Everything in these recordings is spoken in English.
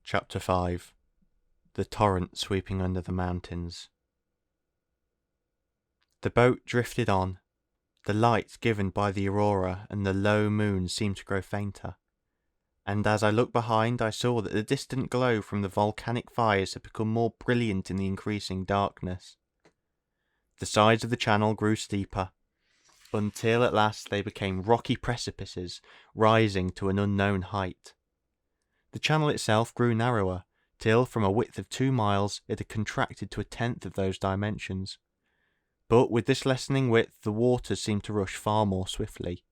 Chapter 5. The torrent sweeping under the mountains. The boat drifted on. The light given by the aurora and the low moon seemed to grow fainter, and as I looked behind I saw that the distant glow from the volcanic fires had become more brilliant in the increasing darkness. The sides of the channel grew steeper, until at last they became rocky precipices rising to an unknown height. The channel itself grew narrower, till from a width of 2 miles it had contracted to 1/10 of those dimensions. But with this lessening width the waters seemed to rush far more swiftly.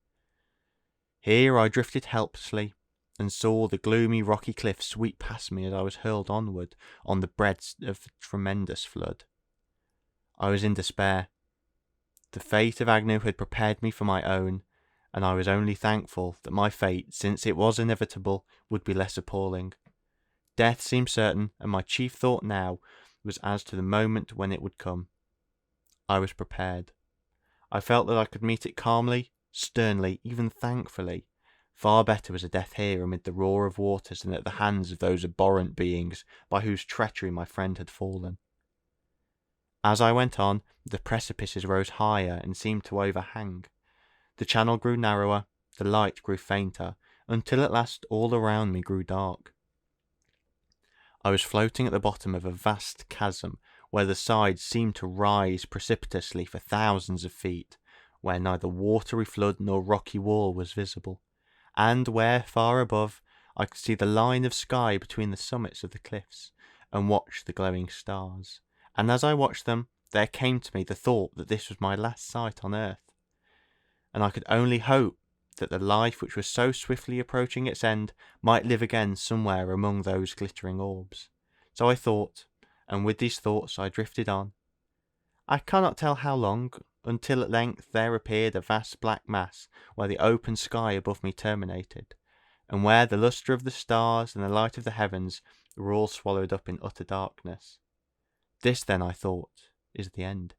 Here I drifted helplessly, and saw the gloomy rocky cliffs sweep past me as I was hurled onward on the breadth of the tremendous flood. I was in despair. The fate of Agnew had prepared me for my own, and I was only thankful that my fate, since it was inevitable, would be less appalling. Death seemed certain, and my chief thought now was as to the moment when it would come. I was prepared. I felt that I could meet it calmly, sternly, even thankfully. Far better was a death here amid the roar of waters than at the hands of those abhorrent beings by whose treachery my friend had fallen. As I went on, the precipices rose higher and seemed to overhang. The channel grew narrower, the light grew fainter, until at last all around me grew dark. I was floating at the bottom of a vast chasm, where the sides seemed to rise precipitously for thousands of feet, where neither watery flood nor rocky wall was visible, and where, far above, I could see the line of sky between the summits of the cliffs, and watch the glowing stars. And as I watched them, there came to me the thought that this was my last sight on earth, and I could only hope that the life which was so swiftly approaching its end might live again somewhere among those glittering orbs. So I thought, and with these thoughts I drifted on. I cannot tell how long, until at length there appeared a vast black mass where the open sky above me terminated, and where the lustre of the stars and the light of the heavens were all swallowed up in utter darkness. This then, I thought, is the end.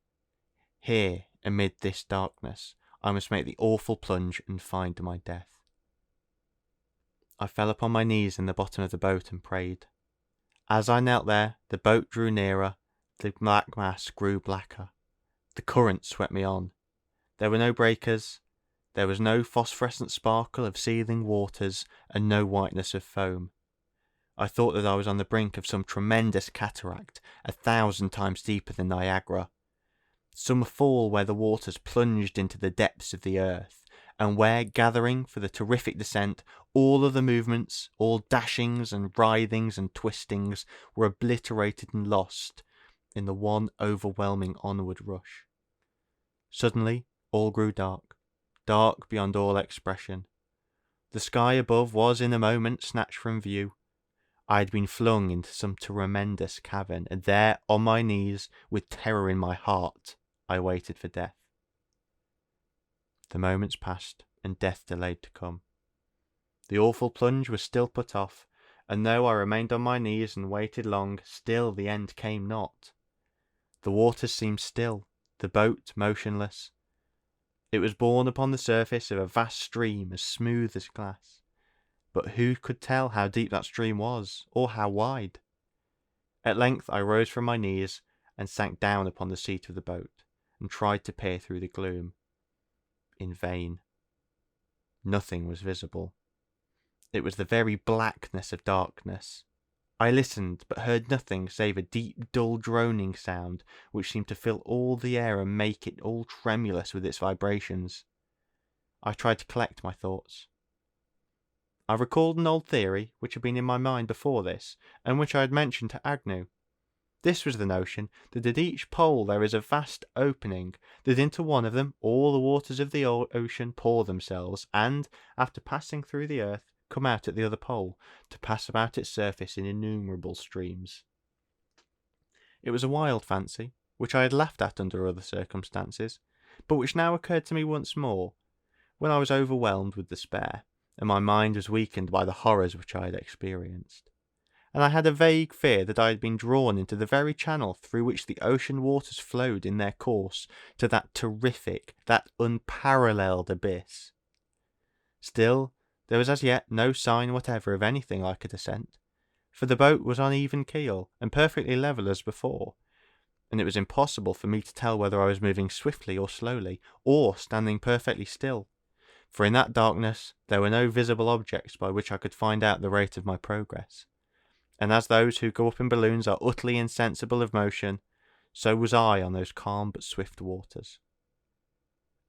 Here, amid this darkness, I must make the awful plunge and find my death. I fell upon my knees in the bottom of the boat and prayed. As I knelt there, the boat drew nearer, the black mass grew blacker. The current swept me on. There were no breakers, there was no phosphorescent sparkle of seething waters, and no whiteness of foam. I thought that I was on the brink of some tremendous cataract, 1,000 times deeper than Niagara. Some fall where the waters plunged into the depths of the earth, and where, gathering for the terrific descent, all other movements, all dashings and writhings and twistings, were obliterated and lost in the one overwhelming onward rush. Suddenly all grew dark, dark beyond all expression. The sky above was in a moment snatched from view. I had been flung into some tremendous cavern, and there, on my knees, with terror in my heart, I waited for death. The moments passed, and death delayed to come. The awful plunge was still put off, and though I remained on my knees and waited long, still the end came not. The waters seemed still, the boat motionless. It was borne upon the surface of a vast stream as smooth as glass. But who could tell how deep that stream was, or how wide? At length I rose from my knees and sank down upon the seat of the boat, and tried to peer through the gloom. In vain. Nothing was visible. It was the very blackness of darkness. I listened, but heard nothing save a deep, dull droning sound, which seemed to fill all the air and make it all tremulous with its vibrations. I tried to collect my thoughts. I recalled an old theory which had been in my mind before this, and which I had mentioned to Agnew. This was the notion that at each pole there is a vast opening, that into one of them all the waters of the ocean pour themselves, and, after passing through the earth, come out at the other pole, to pass about its surface in innumerable streams. It was a wild fancy, which I had laughed at under other circumstances, but which now occurred to me once more, when I was overwhelmed with despair, and my mind was weakened by the horrors which I had experienced. And I had a vague fear that I had been drawn into the very channel through which the ocean waters flowed in their course to that terrific, that unparalleled abyss. Still, there was as yet no sign whatever of anything like a descent, for the boat was on even keel and perfectly level as before, and it was impossible for me to tell whether I was moving swiftly or slowly, or standing perfectly still, for in that darkness there were no visible objects by which I could find out the rate of my progress. And as those who go up in balloons are utterly insensible of motion, so was I on those calm but swift waters.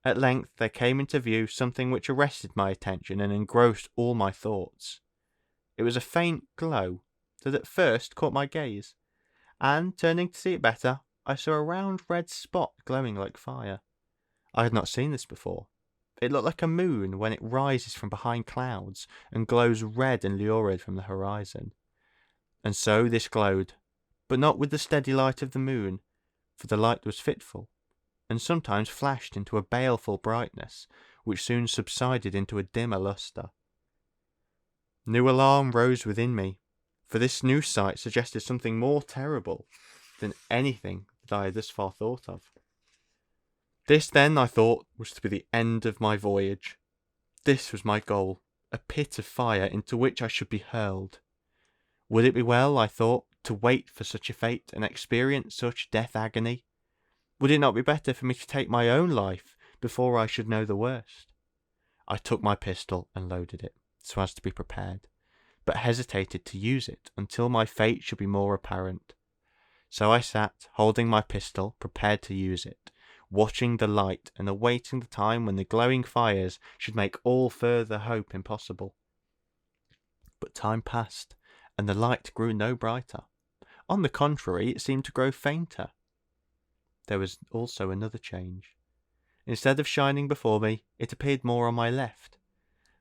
At length there came into view something which arrested my attention and engrossed all my thoughts. It was a faint glow that at first caught my gaze, and turning to see it better, I saw a round red spot glowing like fire. I had not seen this before. It looked like a moon when it rises from behind clouds and glows red and lurid from the horizon. And so this glowed, but not with the steady light of the moon, for the light was fitful, and sometimes flashed into a baleful brightness, which soon subsided into a dimmer lustre. New alarm rose within me, for this new sight suggested something more terrible than anything that I had thus far thought of. This then, I thought, was to be the end of my voyage. This was my goal, a pit of fire into which I should be hurled. Would it be well, I thought, to wait for such a fate and experience such death agony? Would it not be better for me to take my own life before I should know the worst? I took my pistol and loaded it, so as to be prepared, but hesitated to use it until my fate should be more apparent. So I sat, holding my pistol, prepared to use it, watching the light and awaiting the time when the glowing fires should make all further hope impossible. But time passed, and the light grew no brighter. On the contrary, it seemed to grow fainter. There was also another change. Instead of shining before me, it appeared more on my left.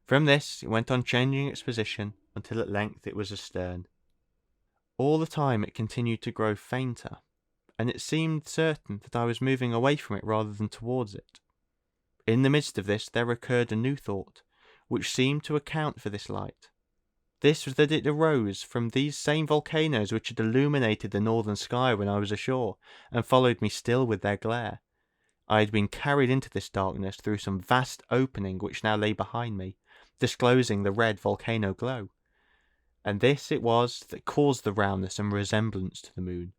From this, it went on changing its position until at length it was astern. All the time it continued to grow fainter, and it seemed certain that I was moving away from it rather than towards it. In the midst of this there occurred a new thought, which seemed to account for this light. This was that it arose from these same volcanoes which had illuminated the northern sky when I was ashore, and followed me still with their glare. I had been carried into this darkness through some vast opening which now lay behind me, disclosing the red volcano glow. And this it was that caused the roundness and resemblance to the moon.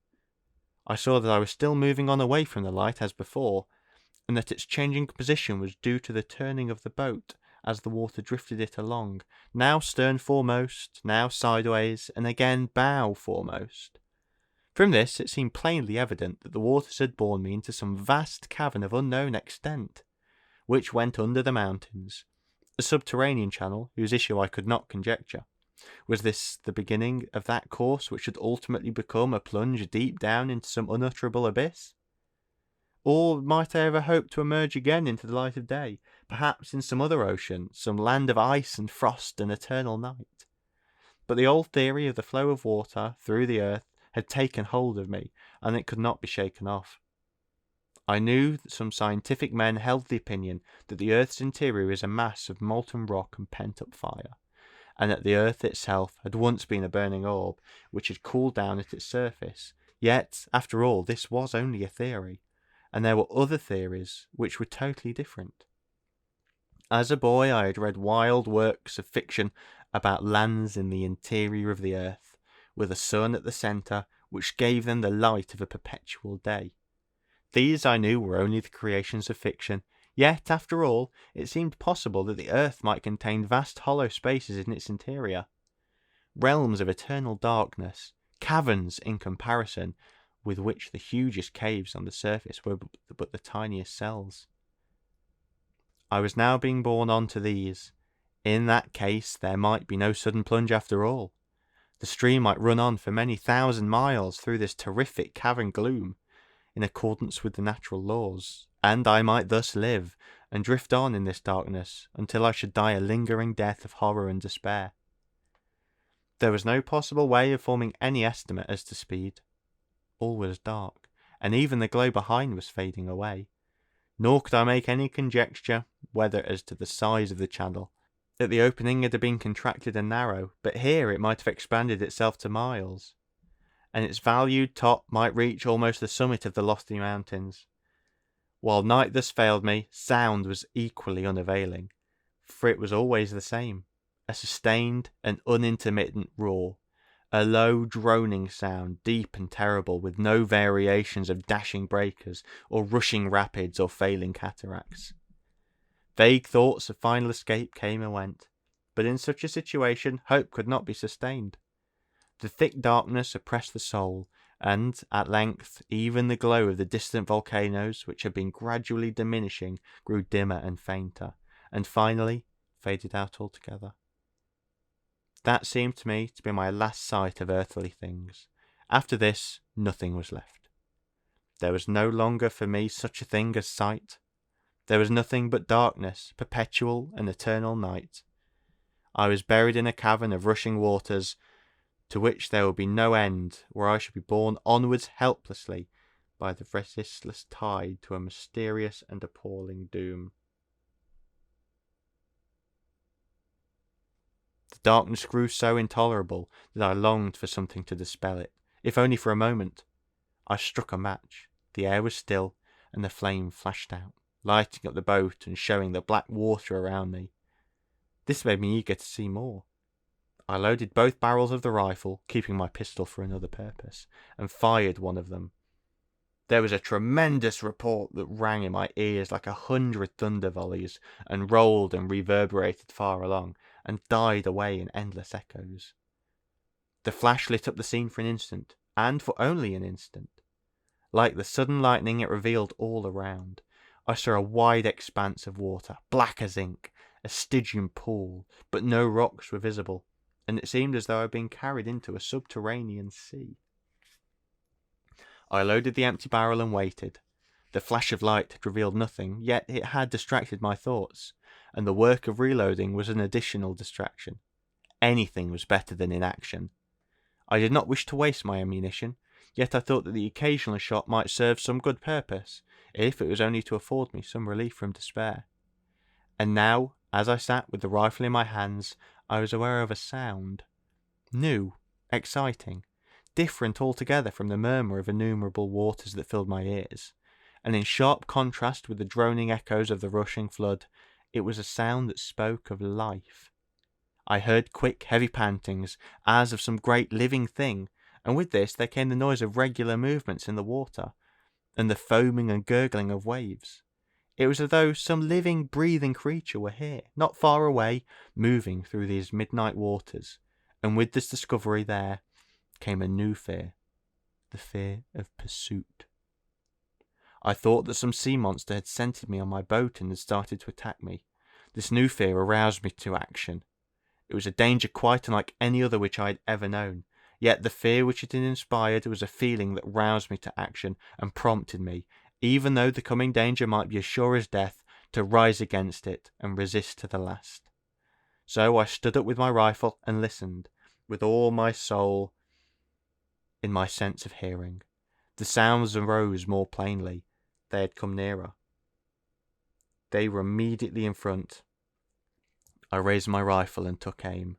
I saw that I was still moving on away from the light as before, and that its changing position was due to the turning of the boat as the water drifted it along, now stern foremost, now sideways, and again bow foremost. From this it seemed plainly evident that the waters had borne me into some vast cavern of unknown extent, which went under the mountains, a subterranean channel whose issue I could not conjecture. Was this the beginning of that course which should ultimately become a plunge deep down into some unutterable abyss? Or might I ever hope to emerge again into the light of day, perhaps in some other ocean, some land of ice and frost and eternal night? But the old theory of the flow of water through the earth had taken hold of me, and it could not be shaken off. I knew that some scientific men held the opinion that the earth's interior is a mass of molten rock and pent-up fire, and that the earth itself had once been a burning orb which had cooled down at its surface. Yet, after all, this was only a theory, and there were other theories which were totally different. As a boy I had read wild works of fiction about lands in the interior of the earth, with a sun at the centre which gave them the light of a perpetual day. These I knew were only the creations of fiction, yet, after all, it seemed possible that the earth might contain vast hollow spaces in its interior, realms of eternal darkness, caverns in comparison with which the hugest caves on the surface were but the tiniest cells. I was now being borne on to these. In that case there might be no sudden plunge after all. The stream might run on for many thousand miles through this terrific cavern gloom, in accordance with the natural laws, and I might thus live and drift on in this darkness until I should die a lingering death of horror and despair. There was no possible way of forming any estimate as to speed. All was dark, and even the glow behind was fading away, nor could I make any conjecture whether as to the size of the channel, that the opening had been contracted and narrow, but here it might have expanded itself to miles, and its valued top might reach almost the summit of the lofty mountains. While night thus failed me, sound was equally unavailing, for it was always the same, a sustained and unintermittent roar, a low droning sound, deep and terrible, with no variations of dashing breakers, or rushing rapids, or failing cataracts. Vague thoughts of final escape came and went, but in such a situation hope could not be sustained. The thick darkness oppressed the soul, and, at length, even the glow of the distant volcanoes, which had been gradually diminishing, grew dimmer and fainter, and finally faded out altogether. That seemed to me to be my last sight of earthly things. After this, nothing was left. There was no longer for me such a thing as sight. There was nothing but darkness, perpetual and eternal night. I was buried in a cavern of rushing waters, to which there would be no end, where I should be borne onwards helplessly by the resistless tide to a mysterious and appalling doom. The darkness grew so intolerable that I longed for something to dispel it, if only for a moment. I struck a match. The air was still, and the flame flashed out, lighting up the boat and showing the black water around me. This made me eager to see more. I loaded both barrels of the rifle, keeping my pistol for another purpose, and fired one of them. There was a tremendous report that rang in my ears like 100 thunder volleys, and rolled and reverberated far along, and died away in endless echoes. The flash lit up the scene for an instant, and for only an instant. Like the sudden lightning, it revealed all around. I saw a wide expanse of water, black as ink, a Stygian pool, but no rocks were visible, and it seemed as though I had been carried into a subterranean sea. I loaded the empty barrel and waited. The flash of light had revealed nothing, yet it had distracted my thoughts, and the work of reloading was an additional distraction. Anything was better than inaction. I did not wish to waste my ammunition, yet I thought that the occasional shot might serve some good purpose, if it was only to afford me some relief from despair. And now, as I sat with the rifle in my hands, I was aware of a sound. New, exciting, different altogether from the murmur of innumerable waters that filled my ears, and in sharp contrast with the droning echoes of the rushing flood, it was a sound that spoke of life. I heard quick, heavy pantings, as of some great living thing, and with this there came the noise of regular movements in the water, and the foaming and gurgling of waves. It was as though some living, breathing creature were here, not far away, moving through these midnight waters, and with this discovery there came a new fear, the fear of pursuit. I thought that some sea monster had scented me on my boat and had started to attack me. This new fear aroused me to action. It was a danger quite unlike any other which I had ever known, yet the fear which it had inspired was a feeling that roused me to action and prompted me, even though the coming danger might be as sure as death, to rise against it and resist to the last. So I stood up with my rifle and listened, with all my soul in my sense of hearing. The sounds arose more plainly. They had come nearer. They were immediately in front. I raised my rifle and took aim.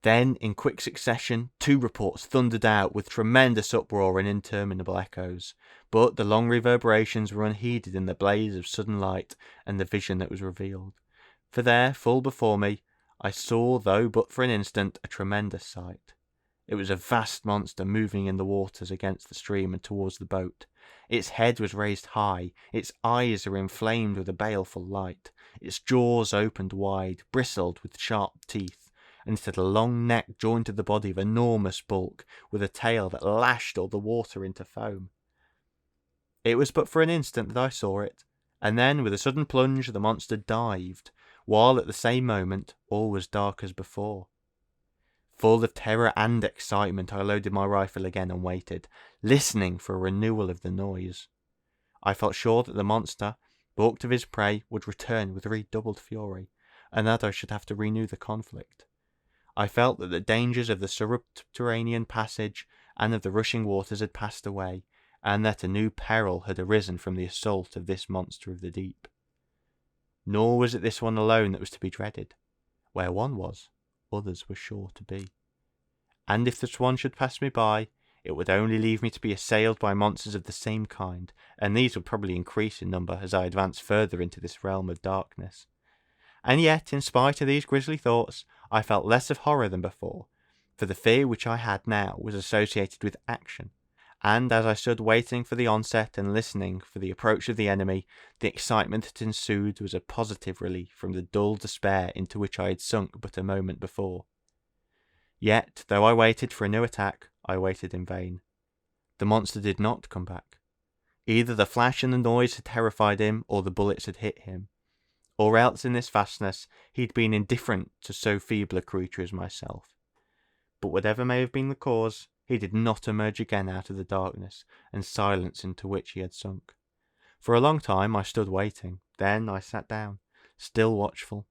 Then, in quick succession, 2 reports thundered out with tremendous uproar and interminable echoes, but the long reverberations were unheeded in the blaze of sudden light and the vision that was revealed. For there, full before me, I saw, though but for an instant, a tremendous sight. It was a vast monster moving in the waters against the stream and towards the boat. Its head was raised high, its eyes were inflamed with a baleful light, its jaws opened wide, bristled with sharp teeth, and it had a long neck joined to the body of enormous bulk, with a tail that lashed all the water into foam. It was but for an instant that I saw it, and then with a sudden plunge the monster dived, while at the same moment all was dark as before. Full of terror and excitement, I loaded my rifle again and waited, listening for a renewal of the noise. I felt sure that the monster, balked of his prey, would return with redoubled fury, and that I should have to renew the conflict. I felt that the dangers of the subterranean passage and of the rushing waters had passed away, and that a new peril had arisen from the assault of this monster of the deep. Nor was it this one alone that was to be dreaded. Where one was, others were sure to be. And if this one should pass me by, it would only leave me to be assailed by monsters of the same kind, and these would probably increase in number as I advanced further into this realm of darkness. And yet, in spite of these grisly thoughts, I felt less of horror than before, For the fear which I had now was associated with action, and as I stood waiting for the onset and listening for the approach of the enemy, the excitement that ensued was a positive relief from the dull despair into which I had sunk but a moment before. Yet, though I waited for a new attack, I waited in vain. The monster did not come back. Either the flash and the noise had terrified him, or the bullets had hit him. Or else in this vastness he had been indifferent to so feeble a creature as myself. But whatever may have been the cause, he did not emerge again out of the darkness and silence into which he had sunk. For a long time I stood waiting. Then I sat down, still watchful,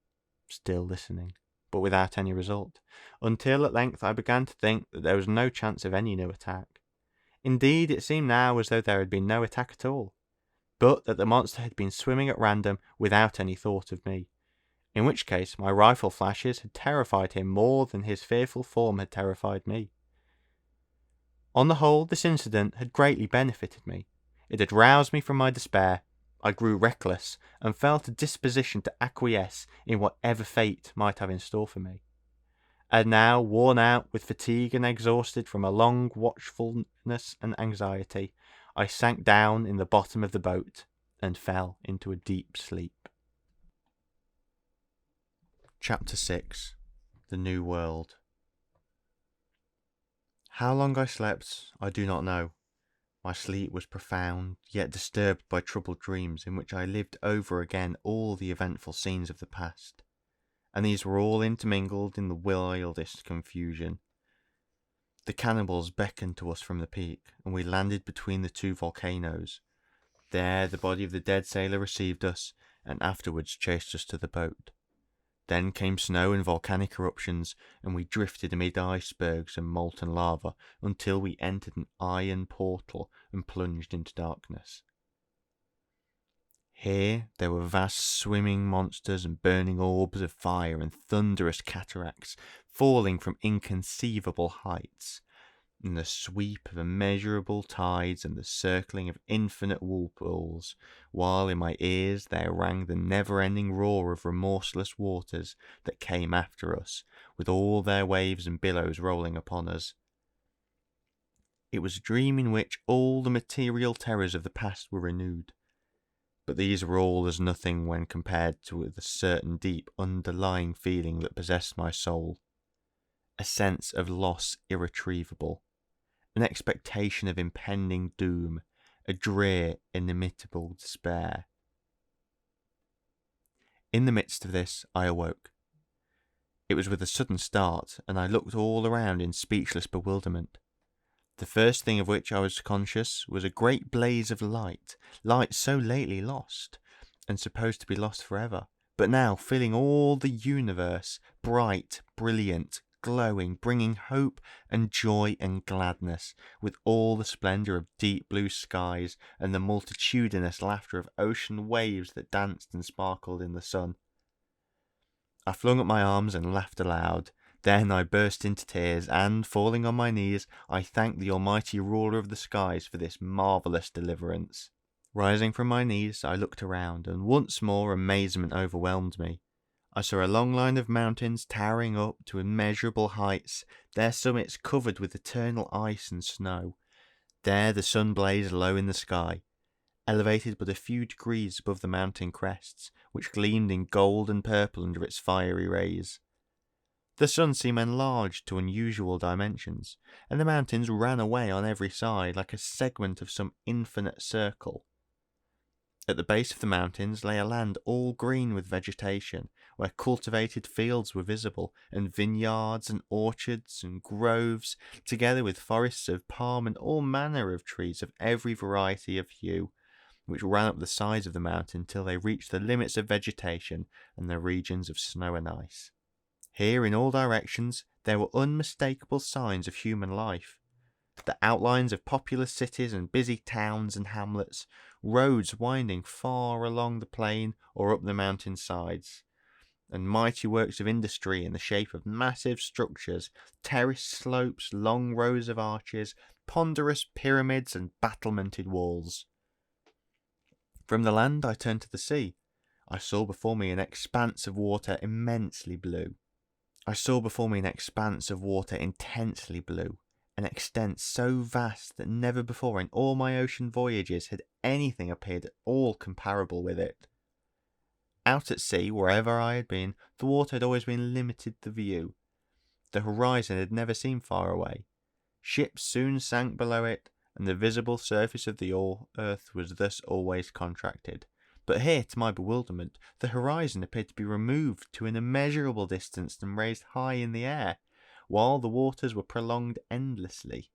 still listening, but without any result, until at length I began to think that there was no chance of any new attack. Indeed, it seemed now as though there had been no attack at all, but that the monster had been swimming at random without any thought of me, in which case my rifle flashes had terrified him more than his fearful form had terrified me. On the whole, this incident had greatly benefited me. It had roused me from my despair. I grew reckless, and felt a disposition to acquiesce in whatever fate might have in store for me. And now, worn out with fatigue and exhausted from a long watchfulness and anxiety, I sank down in the bottom of the boat and fell into a deep sleep. Chapter 6. The New World. How long I slept, I do not know. My sleep was profound, yet disturbed by troubled dreams in which I lived over again all the eventful scenes of the past, and these were all intermingled in the wildest confusion. The cannibals beckoned to us from the peak, and we landed between the two volcanoes. There the body of the dead sailor received us, and afterwards chased us to the boat. Then came snow and volcanic eruptions, and we drifted amid icebergs and molten lava until we entered an iron portal and plunged into darkness. Here there were vast swimming monsters and burning orbs of fire and thunderous cataracts falling from inconceivable heights, and the sweep of immeasurable tides and the circling of infinite whirlpools, while in my ears there rang the never-ending roar of remorseless waters that came after us, with all their waves and billows rolling upon us. It was a dream in which all the material terrors of the past were renewed, but these were all as nothing when compared to the certain deep underlying feeling that possessed my soul, a sense of loss irretrievable, an expectation of impending doom, a drear, inimitable despair. In the midst of this, I awoke. It was with a sudden start, and I looked all around in speechless bewilderment. The first thing of which I was conscious was a great blaze of light so lately lost, and supposed to be lost forever, but now filling all the universe, bright, brilliant, glowing, bringing hope and joy and gladness, with all the splendour of deep blue skies and the multitudinous laughter of ocean waves that danced and sparkled in the sun. I flung up my arms and laughed aloud. Then I burst into tears, and, falling on my knees, I thanked the almighty ruler of the skies for this marvellous deliverance. Rising from my knees, I looked around, and once more amazement overwhelmed me. I saw a long line of mountains towering up to immeasurable heights, their summits covered with eternal ice and snow. There the sun blazed low in the sky, elevated but a few degrees above the mountain crests, which gleamed in gold and purple under its fiery rays. The sun seemed enlarged to unusual dimensions, and the mountains ran away on every side like a segment of some infinite circle. At the base of the mountains lay a land all green with vegetation, where cultivated fields were visible, and vineyards and orchards and groves, together with forests of palm and all manner of trees of every variety of hue, which ran up the sides of the mountain till they reached the limits of vegetation and the regions of snow and ice. Here, in all directions, there were unmistakable signs of human life. The outlines of populous cities and busy towns and hamlets, roads winding far along the plain or up the mountain sides, and mighty works of industry in the shape of massive structures, terraced slopes, long rows of arches, ponderous pyramids and battlemented walls. From the land I turned to the sea. I saw before me an expanse of water immensely blue. I saw before me an expanse of water intensely blue, an extent so vast that never before in all my ocean voyages had anything appeared at all comparable with it. Out at sea, wherever I had been, the water had always been limited to view. The horizon had never seemed far away. Ships soon sank below it, and the visible surface of the earth was thus always contracted. But here, to my bewilderment, the horizon appeared to be removed to an immeasurable distance and raised high in the air, while the waters were prolonged endlessly.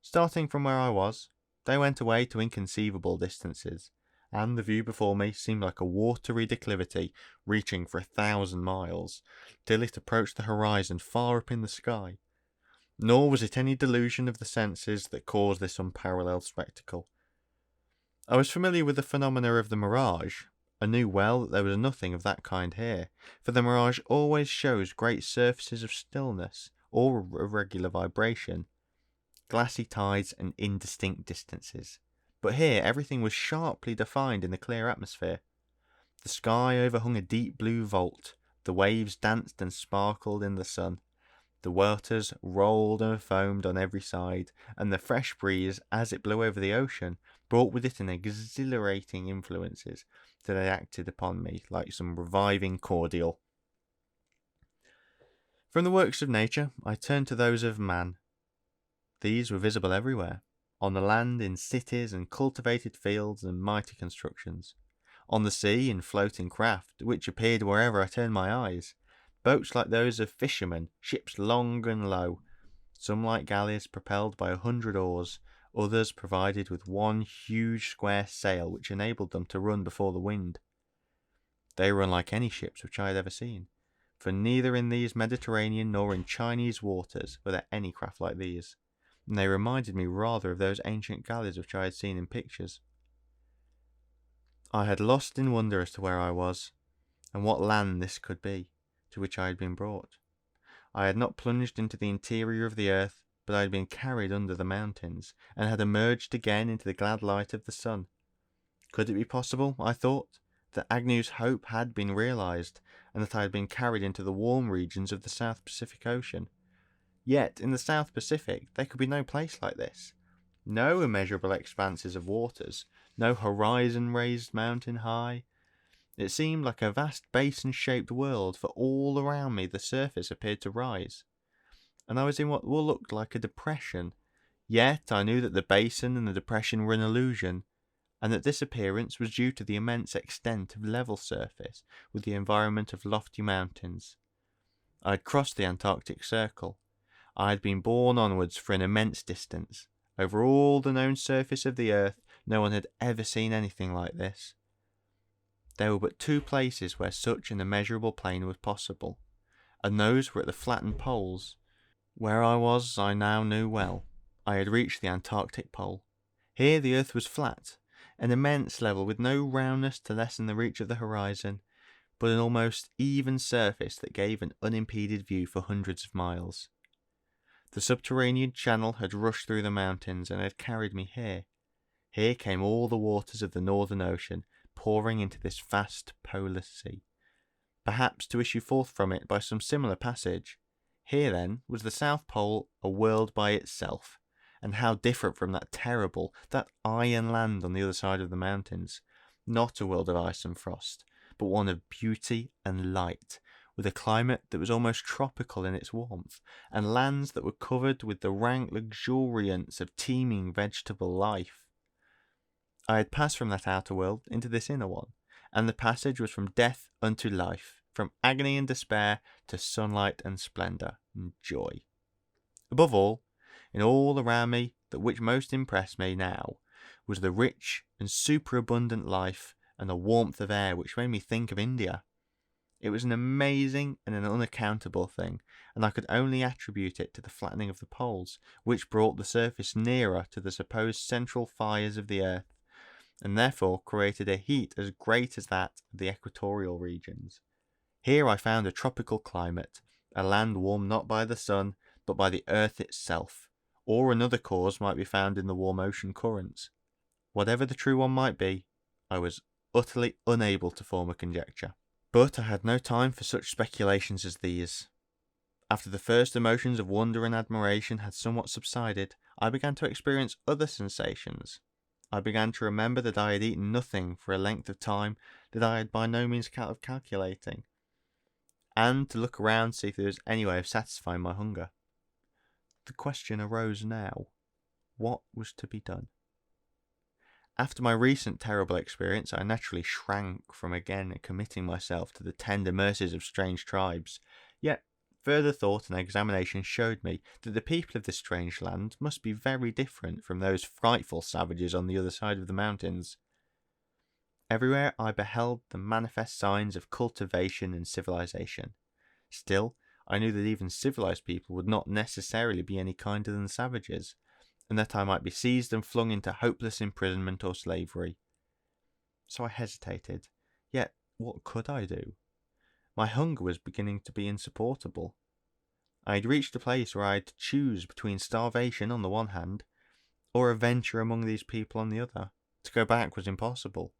Starting from where I was, they went away to inconceivable distances, and the view before me seemed like a watery declivity reaching for 1,000 miles, till it approached the horizon far up in the sky. Nor was it any delusion of the senses that caused this unparalleled spectacle. I was familiar with the phenomena of the mirage. I knew well that there was nothing of that kind here, for the mirage always shows great surfaces of stillness, or of regular vibration, glassy tides and indistinct distances. But here everything was sharply defined in the clear atmosphere. The sky overhung a deep blue vault, the waves danced and sparkled in the sun. The waters rolled and foamed on every side, and the fresh breeze, as it blew over the ocean, brought with it an exhilarating influences that had acted upon me like some reviving cordial. From the works of nature, I turned to those of man. These were visible everywhere, on the land in cities and cultivated fields and mighty constructions, on the sea in floating craft, which appeared wherever I turned my eyes. Boats like those of fishermen, ships long and low, some like galleys propelled by 100 oars, others provided with one huge square sail which enabled them to run before the wind. They were unlike any ships which I had ever seen, for neither in these Mediterranean nor in Chinese waters were there any craft like these, and they reminded me rather of those ancient galleys which I had seen in pictures. I had lost in wonder as to where I was, and what land this could be, to which I had been brought. I had not plunged into the interior of the earth, but I had been carried under the mountains, and had emerged again into the glad light of the sun. Could it be possible, I thought, that Agnew's hope had been realized, and that I had been carried into the warm regions of the South Pacific Ocean? Yet, in the South Pacific, there could be no place like this. No immeasurable expanses of waters, no horizon raised mountain high. It seemed like a vast basin-shaped world, for all around me the surface appeared to rise, and I was in what looked like a depression. Yet I knew that the basin and the depression were an illusion, and that this appearance was due to the immense extent of level surface, with the environment of lofty mountains. I had crossed the Antarctic Circle. I had been borne onwards for an immense distance. Over all the known surface of the earth, no one had ever seen anything like this. There were but two places where such an immeasurable plain was possible, and those were at the flattened poles. Where I was I now knew well. I had reached the Antarctic Pole. Here the earth was flat, an immense level with no roundness to lessen the reach of the horizon, but an almost even surface that gave an unimpeded view for hundreds of miles. The subterranean channel had rushed through the mountains and had carried me here. Here came all the waters of the Northern Ocean, pouring into this vast polar sea, perhaps to issue forth from it by some similar passage. Here, then, was the South Pole, a world by itself, and how different from that terrible, that iron land on the other side of the mountains. Not a world of ice and frost, but one of beauty and light, with a climate that was almost tropical in its warmth, and lands that were covered with the rank luxuriance of teeming vegetable life. I had passed from that outer world into this inner one, and the passage was from death unto life, from agony and despair to sunlight and splendour and joy. Above all, in all around me, that which most impressed me now was the rich and superabundant life and the warmth of air which made me think of India. It was an amazing and an unaccountable thing, and I could only attribute it to the flattening of the poles, which brought the surface nearer to the supposed central fires of the earth, and therefore created a heat as great as that of the equatorial regions. Here I found a tropical climate, a land warmed not by the sun, but by the earth itself, or another cause might be found in the warm ocean currents. Whatever the true one might be, I was utterly unable to form a conjecture. But I had no time for such speculations as these. After the first emotions of wonder and admiration had somewhat subsided, I began to experience other sensations. I began to remember that I had eaten nothing for a length of time that I had by no means of calculating, and to look around to see if there was any way of satisfying my hunger. The question arose now, what was to be done? After my recent terrible experience, I naturally shrank from again committing myself to the tender mercies of strange tribes. Yet further thought and examination showed me that the people of this strange land must be very different from those frightful savages on the other side of the mountains. Everywhere I beheld the manifest signs of cultivation and civilization. Still, I knew that even civilized people would not necessarily be any kinder than savages, and that I might be seized and flung into hopeless imprisonment or slavery. So I hesitated. Yet what could I do? My hunger was beginning to be insupportable. I had reached a place where I had to choose between starvation on the one hand, or a venture among these people on the other. To go back was impossible.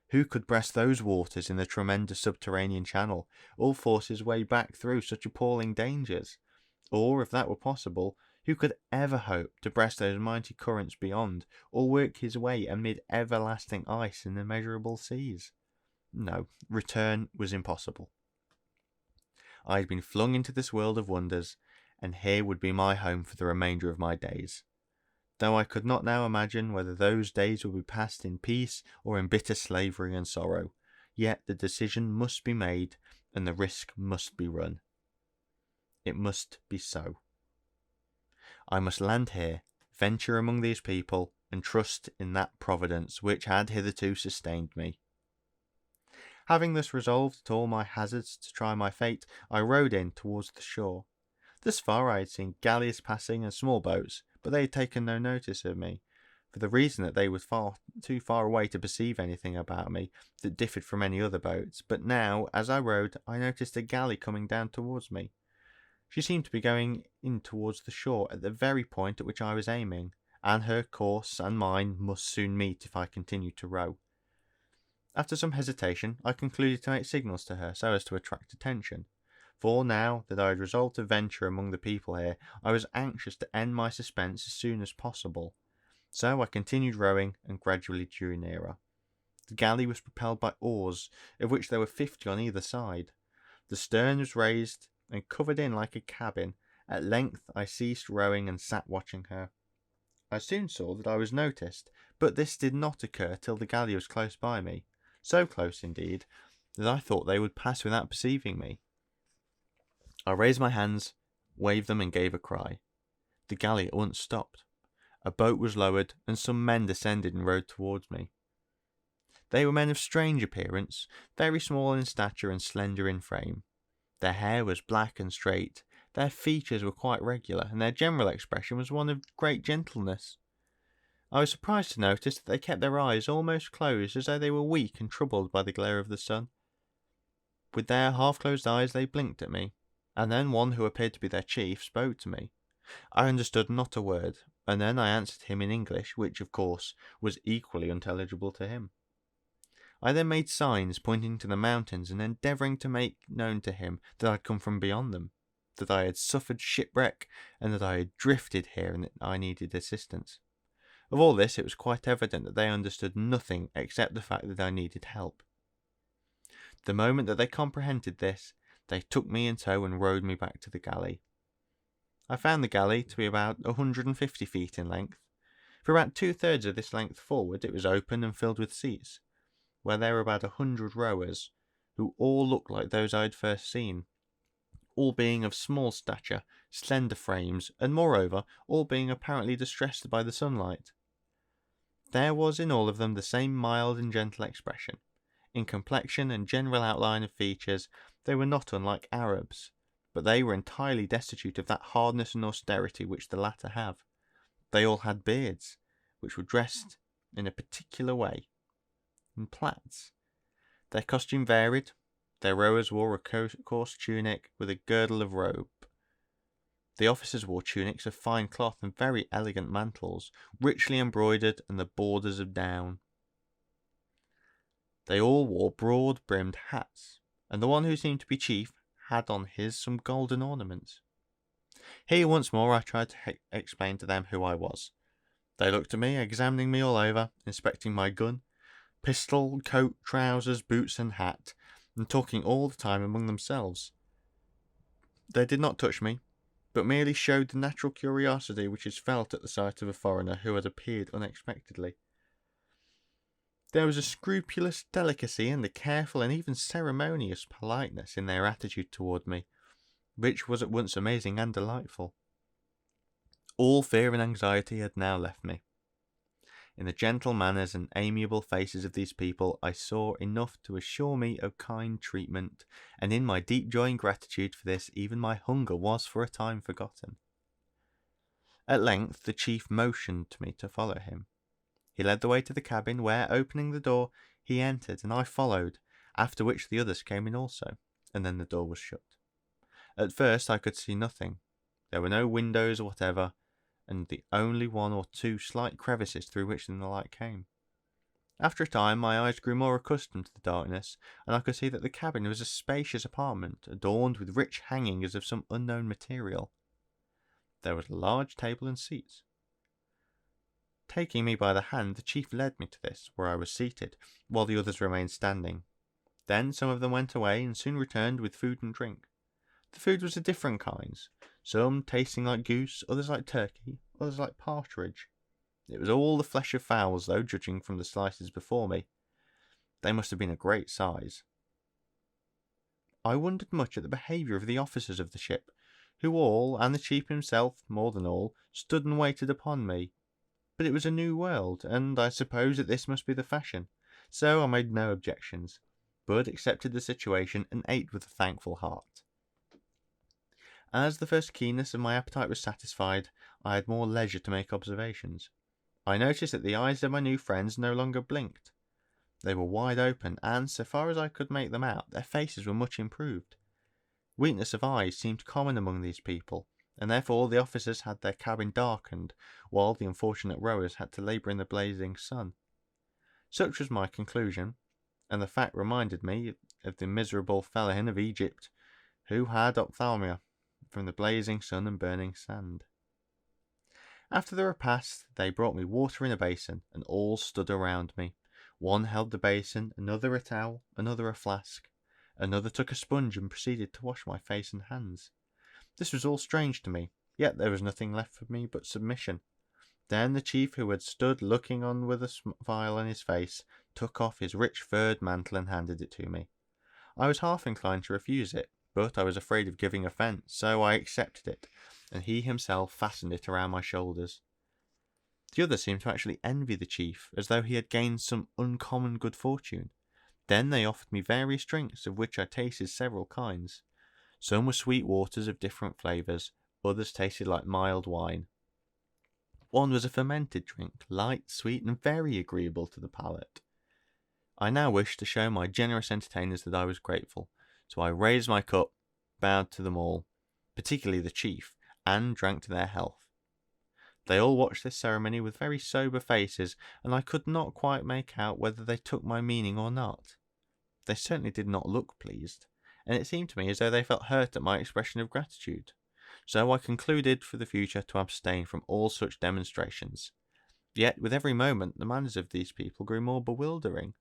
Who could breast those waters in the tremendous subterranean channel, or force his way back through such appalling dangers? Or, if that were possible, who could ever hope to breast those mighty currents beyond, or work his way amid everlasting ice and immeasurable seas? No, return was impossible. I had been flung into this world of wonders, and here would be my home for the remainder of my days. Though I could not now imagine whether those days would be passed in peace or in bitter slavery and sorrow, yet the decision must be made, and the risk must be run. It must be so. I must land here, venture among these people, and trust in that providence which had hitherto sustained me. Having thus resolved at all my hazards to try my fate, I rowed in towards the shore. Thus far I had seen galleys passing and small boats, but they had taken no notice of me, for the reason that they were too far away to perceive anything about me that differed from any other boats. But now, as I rowed, I noticed a galley coming down towards me. She seemed to be going in towards the shore at the very point at which I was aiming, and her course and mine must soon meet if I continued to row. After some hesitation, I concluded to make signals to her so as to attract attention, for now that I had resolved to venture among the people here, I was anxious to end my suspense as soon as possible. So I continued rowing and gradually drew nearer. The galley was propelled by oars, of which there were 50 on either side. The stern was raised and covered in like a cabin. At length I ceased rowing and sat watching her. I soon saw that I was noticed, but this did not occur till the galley was close by me, so close indeed that I thought they would pass without perceiving me. I raised my hands, waved them, and gave a cry. The galley at once stopped. A boat was lowered, and some men descended and rowed towards me. They were men of strange appearance, very small in stature and slender in frame. Their hair was black and straight, their features were quite regular, and their general expression was one of great gentleness. I was surprised to notice that they kept their eyes almost closed, as though they were weak and troubled by the glare of the sun. With their half-closed eyes they blinked at me, and then one who appeared to be their chief spoke to me. I understood not a word, and then I answered him in English, which, of course, was equally unintelligible to him. I then made signs pointing to the mountains and endeavouring to make known to him that I had come from beyond them, that I had suffered shipwreck, and that I had drifted here and that I needed assistance. Of all this it was quite evident that they understood nothing except the fact that I needed help. The moment that they comprehended this, they took me in tow and rowed me back to the galley. I found the galley to be about 150 feet in length. For about 2/3 of this length forward it was open and filled with seats, where there were about 100 rowers, who all looked like those I had first seen, all being of small stature, slender frames, and moreover, all being apparently distressed by the sunlight. There was in all of them the same mild and gentle expression. In complexion and general outline of features, they were not unlike Arabs, but they were entirely destitute of that hardness and austerity which the latter have. They all had beards, which were dressed in a particular way, in plaits. Their costume varied. Their rowers wore a coarse tunic with a girdle of rope. The officers wore tunics of fine cloth and very elegant mantles, richly embroidered and the borders of down. They all wore broad-brimmed hats. and the one who seemed to be chief had on his some golden ornaments. Here once more I tried to explain to them who I was. They looked at me, examining me all over, inspecting my gun, pistol, coat, trousers, boots, and hat, and talking all the time among themselves. They did not touch me, but merely showed the natural curiosity which is felt at the sight of a foreigner who has appeared unexpectedly. There was a scrupulous delicacy and a careful and even ceremonious politeness in their attitude toward me, which was at once amazing and delightful. All fear and anxiety had now left me. In the gentle manners and amiable faces of these people I saw enough to assure me of kind treatment, and in my deep joy and gratitude for this even my hunger was for a time forgotten. At length the chief motioned to me to follow him. He led the way to the cabin, where, opening the door, he entered, and I followed, after which the others came in also, and then the door was shut. At first I could see nothing. There were no windows whatever, and the only one or two slight crevices through which the light came. After a time my eyes grew more accustomed to the darkness, and I could see that the cabin was a spacious apartment, adorned with rich hangings of some unknown material. There was a large table and seats. Taking me by the hand, the chief led me to this, where I was seated, while the others remained standing. Then some of them went away, and soon returned with food and drink. The food was of different kinds, some tasting like goose, others like turkey, others like partridge. It was all the flesh of fowls, though, judging from the slices before me. They must have been of great size. I wondered much at the behaviour of the officers of the ship, who all, and the chief himself more than all, stood and waited upon me. But it was a new world, and I suppose that this must be the fashion, so I made no objections, but accepted the situation and ate with a thankful heart. As the first keenness of my appetite was satisfied, I had more leisure to make observations. I noticed that the eyes of my new friends no longer blinked. They were wide open, and, so far as I could make them out, their faces were much improved. Weakness of eyes seemed common among these people, and therefore the officers had their cabin darkened, while the unfortunate rowers had to labour in the blazing sun. Such was my conclusion, and the fact reminded me of the miserable fellahin of Egypt, who had ophthalmia from the blazing sun and burning sand. After the repast, they brought me water in a basin, and all stood around me. One held the basin, another a towel, another a flask. Another took a sponge and proceeded to wash my face and hands. This was all strange to me, yet there was nothing left for me but submission. Then the chief, who had stood looking on with a smile on his face, took off his rich furred mantle and handed it to me. I was half inclined to refuse it, but I was afraid of giving offence, so I accepted it, and he himself fastened it around my shoulders. The others seemed to actually envy the chief, as though he had gained some uncommon good fortune. Then they offered me various drinks, of which I tasted several kinds. Some were sweet waters of different flavours, others tasted like mild wine. One was a fermented drink, light, sweet, and very agreeable to the palate. I now wished to show my generous entertainers that I was grateful, so I raised my cup, bowed to them all, particularly the chief, and drank to their health. They all watched this ceremony with very sober faces, and I could not quite make out whether they took my meaning or not. They certainly did not look pleased, and it seemed to me as though they felt hurt at my expression of gratitude. So I concluded for the future to abstain from all such demonstrations. Yet with every moment the manners of these people grew more bewildering.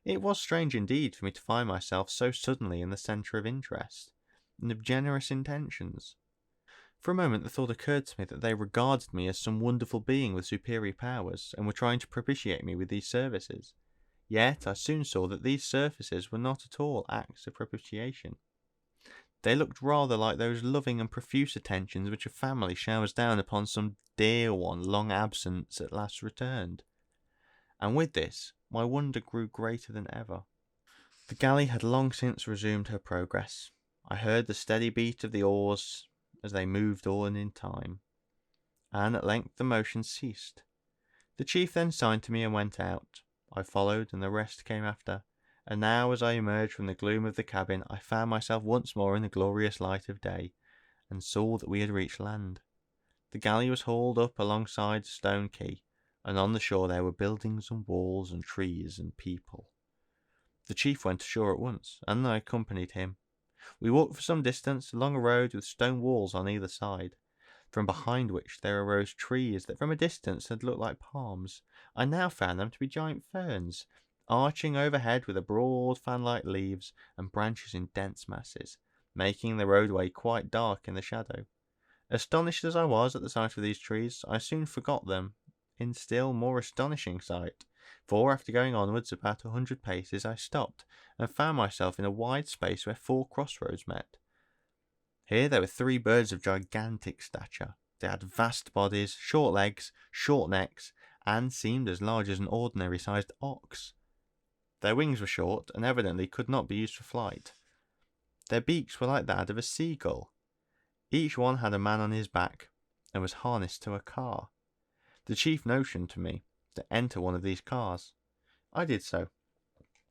It was strange indeed for me to find myself so suddenly in the centre of interest, and of generous intentions. For a moment the thought occurred to me that they regarded me as some wonderful being with superior powers, and were trying to propitiate me with these services. Yet I soon saw that these services were not at all acts of propitiation. They looked rather like those loving and profuse attentions which a family showers down upon some dear one long absent at last returned. And with this my wonder grew greater than ever. The galley had long since resumed her progress. I heard the steady beat of the oars as they moved on in time, and at length the motion ceased. The chief then signed to me and went out. I followed, and the rest came after, and now as I emerged from the gloom of the cabin I found myself once more in the glorious light of day, and saw that we had reached land. The galley was hauled up alongside a stone quay, and on the shore there were buildings and walls and trees and people. The chief went ashore at once, and I accompanied him. We walked for some distance along a road with stone walls on either side, from behind which there arose trees that from a distance had looked like palms. I now found them to be giant ferns, arching overhead with broad fan-like leaves and branches in dense masses, making the roadway quite dark in the shadow. Astonished as I was at the sight of these trees, I soon forgot them in still more astonishing sight, for after going onwards about 100 paces I stopped, and found myself in a wide space where 4 crossroads met. Here there were 3 birds of gigantic stature. They had vast bodies, short legs, short necks, and seemed as large as an ordinary-sized ox. Their wings were short, and evidently could not be used for flight. Their beaks were like that of a seagull. Each one had a man on his back, and was harnessed to a car. The chief motioned to me to enter one of these cars. I did so.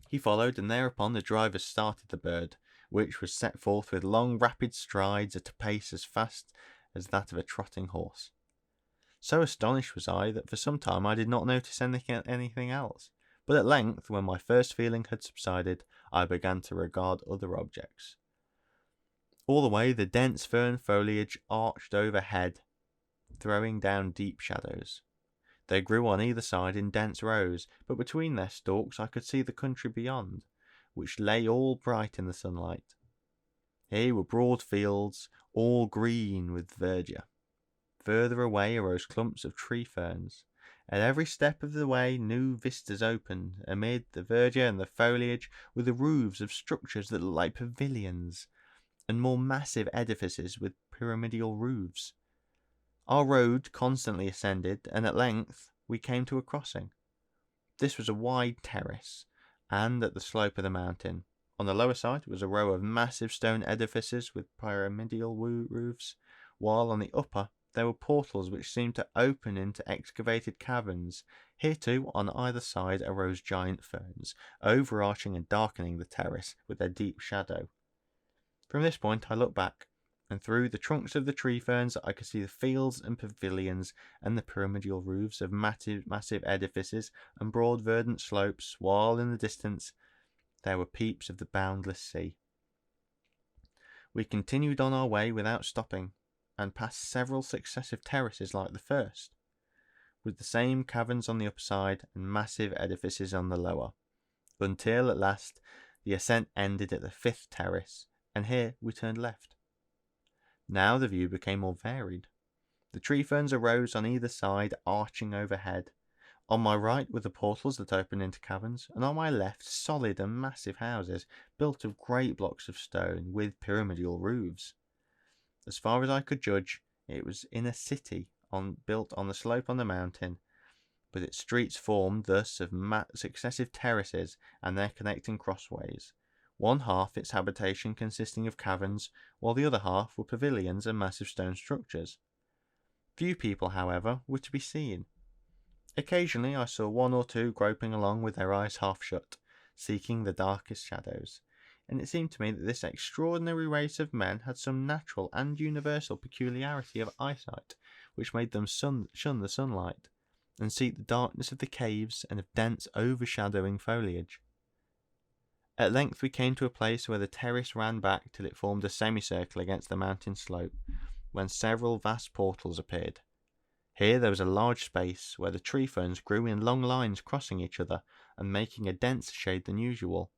He followed, and thereupon the driver started the bird, which was set forth with long rapid strides at a pace as fast as that of a trotting horse. So astonished was I that for some time I did not notice anything else, but at length, when my first feeling had subsided, I began to regard other objects. All the way the dense fern foliage arched overhead, throwing down deep shadows. They grew on either side in dense rows, but between their stalks I could see the country beyond, which lay all bright in the sunlight. Here were broad fields, all green with verdure. Further away arose clumps of tree ferns. At every step of the way new vistas opened. Amid the verdure and the foliage were the roofs of structures that looked like pavilions, and more massive edifices with pyramidal roofs. Our road constantly ascended, and at length we came to a crossing. This was a wide terrace, and at the slope of the mountain. On the lower side was a row of massive stone edifices with pyramidal roofs, while on the upper there were portals which seemed to open into excavated caverns. Here too, on either side, arose giant ferns, overarching and darkening the terrace with their deep shadow. From this point I looked back, and through the trunks of the tree ferns I could see the fields and pavilions and the pyramidal roofs of massive edifices and broad verdant slopes, while in the distance there were peeps of the boundless sea. We continued on our way without stopping, and passed several successive terraces like the first, with the same caverns on the upper side and massive edifices on the lower, until at last the ascent ended at the 5th terrace, and here we turned left. Now the view became more varied. The tree ferns arose on either side, arching overhead. On my right were the portals that opened into caverns, and on my left solid and massive houses, built of great blocks of stone, with pyramidal roofs. As far as I could judge, it was in a city built on the slope on the mountain, with its streets formed thus of successive terraces and their connecting crossways, one half its habitation consisting of caverns, while the other half were pavilions and massive stone structures. Few people, however, were to be seen. Occasionally I saw 1 or 2 groping along with their eyes half shut, seeking the darkest shadows, and it seemed to me that this extraordinary race of men had some natural and universal peculiarity of eyesight, which made them shun the sunlight, and seek the darkness of the caves and of dense overshadowing foliage. At length we came to a place where the terrace ran back till it formed a semicircle against the mountain slope, when several vast portals appeared. Here there was a large space where the tree ferns grew in long lines crossing each other and making a denser shade than usual.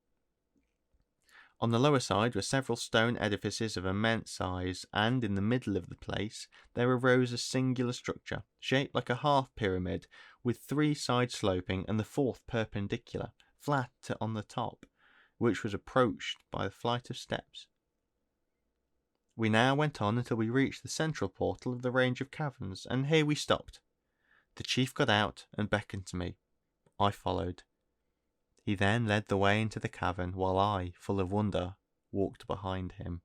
On the lower side were several stone edifices of immense size, and in the middle of the place there arose a singular structure, shaped like a half pyramid, with 3 sides sloping and the 4th perpendicular, flat on the top, which was approached by a flight of steps. We now went on until we reached the central portal of the range of caverns, and here we stopped. The chief got out and beckoned to me. I followed. He then led the way into the cavern, while I, full of wonder, walked behind him.